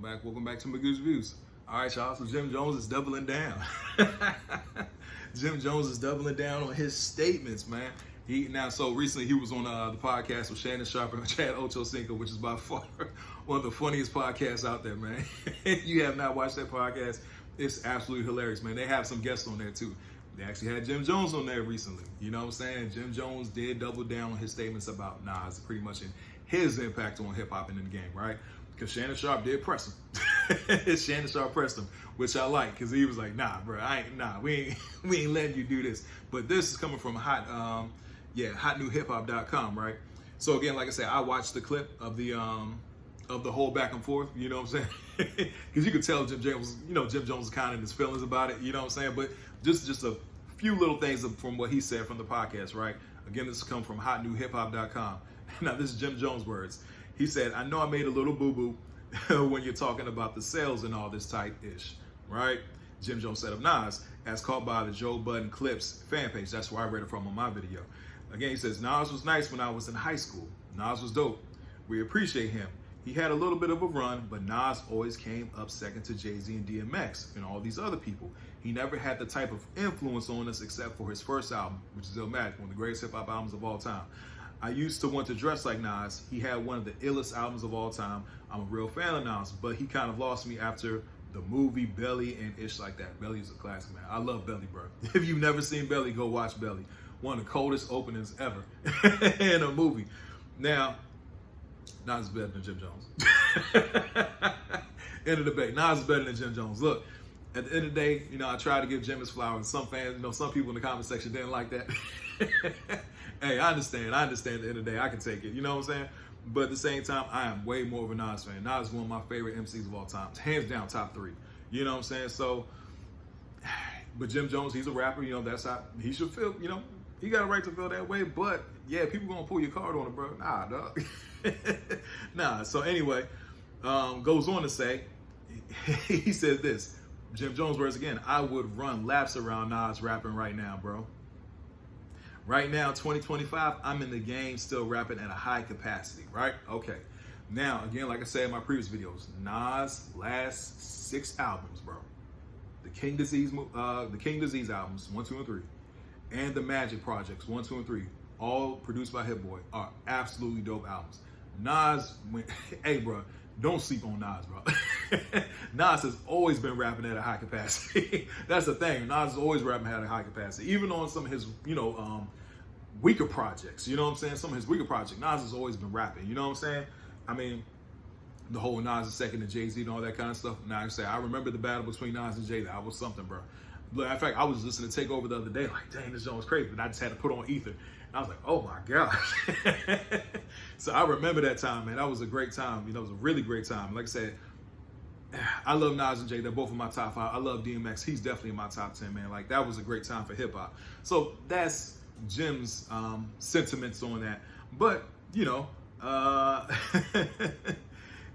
Welcome back to Magoo's Views. All right, y'all. So Jim Jones is doubling down. Jim Jones is doubling down on his statements, man. So recently he was on the podcast with Shannon Sharpe and Chad Ochocinco, which is by far one of the funniest podcasts out there, man. If you have not watched that podcast, it's absolutely hilarious, man. They have some guests on there too. They actually had Jim Jones on there recently. You know what I'm saying? Jim Jones did double down on his statements about Nas, pretty much in his impact on hip hop and in the game, right? Because Shannon Sharpe did press him. Shannon Sharpe pressed him, which I like, because he was like, "Nah, bro, we ain't letting you do this." But this is coming from hotnewhiphop.com, right? So again, like I said, I watched the clip of the whole back and forth. You know what I'm saying? Because you could tell Jim Jones is kind of in his feelings about it. You know what I'm saying? But just a few little things from what he said from the podcast, right? Again, this comes from hotnewhiphop.com. Now, this is Jim Jones' words. He said, "I know I made a little boo-boo when you're talking about the sales and all this type-ish," right? Jim Jones said of Nas, as caught by the Joe Budden Clips fan page. That's where I read it from on my video. Again, he says, "Nas was nice when I was in high school. Nas was dope. We appreciate him. He had a little bit of a run, but Nas always came up second to Jay-Z and DMX and all these other people. He never had the type of influence on us except for his first album, which is Illmatic, one of the greatest hip-hop albums of all time. I used to want to dress like Nas. He had one of the illest albums of all time. I'm a real fan of Nas, but he kind of lost me after the movie Belly and ish like that." Belly is a classic, man. I love Belly, bro. If you've never seen Belly, go watch Belly. One of the coldest openings ever in a movie. Now, Nas is better than Jim Jones. End of the debate. Nas is better than Jim Jones. Look, at the end of the day, I try to give Jim his flowers. Some fans, some people in the comment section didn't like that. Hey, I understand. At the end of the day, I can take it. You know what I'm saying? But at the same time, I am way more of a Nas fan. Nas is one of my favorite MCs of all time. Hands down, top 3. You know what I'm saying? So, but Jim Jones, he's a rapper. That's how he should feel. He got a right to feel that way. But, yeah, people going to pull your card on it, bro. Nah, dog. Nah. So, anyway, goes on to say, he says this. Jim Jones words again, "I would run laps around Nas rapping right now, bro. Right now, 2025, I'm in the game still rapping at a high capacity," right? Okay. Now, again, like I said in my previous videos, Nas' last 6 albums, bro. The King Disease albums, 1, 2, and 3, and the Magic Projects, 1, 2, and 3, all produced by Hit Boy, are absolutely dope albums. Nas went, hey, bro, don't sleep on Nas, bro. Nas has always been rapping at a high capacity. That's the thing. Nas has always rapping at a high capacity. Even on some of his, weaker projects. You know what I'm saying? Some of his weaker projects, Nas has always been rapping. You know what I'm saying? I mean, the whole Nas is second to Jay-Z and all that kind of stuff. Now, I remember the battle between Nas and Jay. That was something, bro. In fact, I was listening to Takeover the other day, like, dang, this song was crazy. But I just had to put on Ether. And I was like, oh my gosh. So I remember that time, man. That was a great time. It was a really great time. Like I said, I love Nas and Jay. They're both in my top 5. I love DMX. He's definitely in my top 10, man. Like, that was a great time for hip hop. So that's Jim's sentiments on that. But,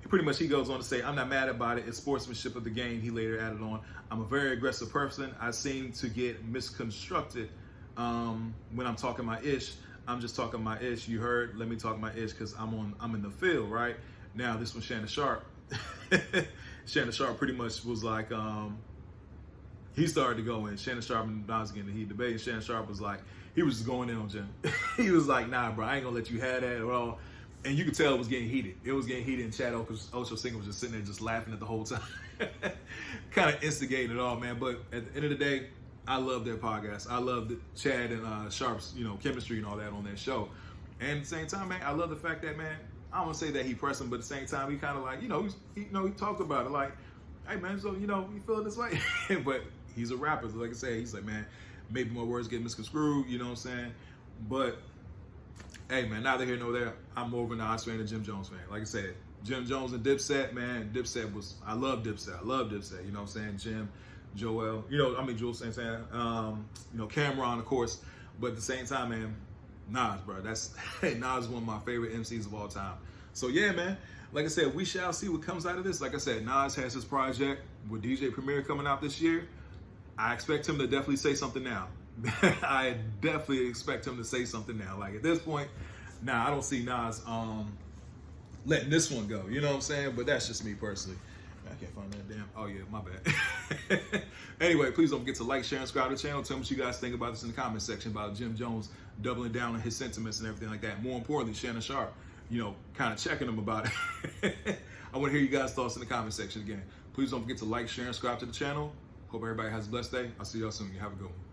pretty much he goes on to say, "I'm not mad about it. It's sportsmanship of the game." He later added on, "I'm a very aggressive person. I seem to get misconstructed when I'm talking my ish. I'm just talking my ish. You heard? Let me talk my ish because I'm in the field, right?" Now, this was Shannon Sharpe. Shannon Sharpe pretty much was like, he started to go in. Shannon Sharpe and Nas getting the heat debate. And Shannon Sharpe was like, he was just going in on Jim. He was like, "Nah, bro, I ain't gonna let you have that at all." And you could tell it was getting heated. It was getting heated, and Chad Ochocinco was just sitting there just laughing at the whole time. Kind of instigating it all, man. But at the end of the day, I love their podcast. I love Chad and Sharpe's, chemistry and all that on their show. And at the same time, man, I love the fact that, man, I don't want to say that he pressed him, but at the same time, he kind of like, he talked about it like, "Hey, man, so, you feeling this way?" But he's a rapper. So like I said, he's like, man, maybe my words get misconstrued, you know what I'm saying? But, hey, man, neither here nor there. I'm more of a Nas fan than Jim Jones fan. Like I said, Jim Jones and Dipset, man, I love Dipset. You know what I'm saying? Jim, Joel, Jules Santana, Cameron, of course. But at the same time, man, Nas, bro, Nas is one of my favorite MCs of all time. So, yeah, man, like I said, we shall see what comes out of this. Like I said, Nas has his project with DJ Premier coming out this year. I expect him to definitely say something now. I definitely expect him to say something now. Like, at this point, I don't see Nas letting this one go. You know what I'm saying? But that's just me personally. I can't find that damn. Oh yeah, my bad. Anyway, please don't forget to like, share, and subscribe to the channel. Tell me what you guys think about this in the comment section about Jim Jones doubling down on his sentiments and everything like that. More importantly, Shannon Sharpe, kind of checking him about it. I want to hear you guys' thoughts in the comment section again. Please don't forget to like, share, and subscribe to the channel. Hope everybody has a blessed day. I'll see y'all soon. You have a good one.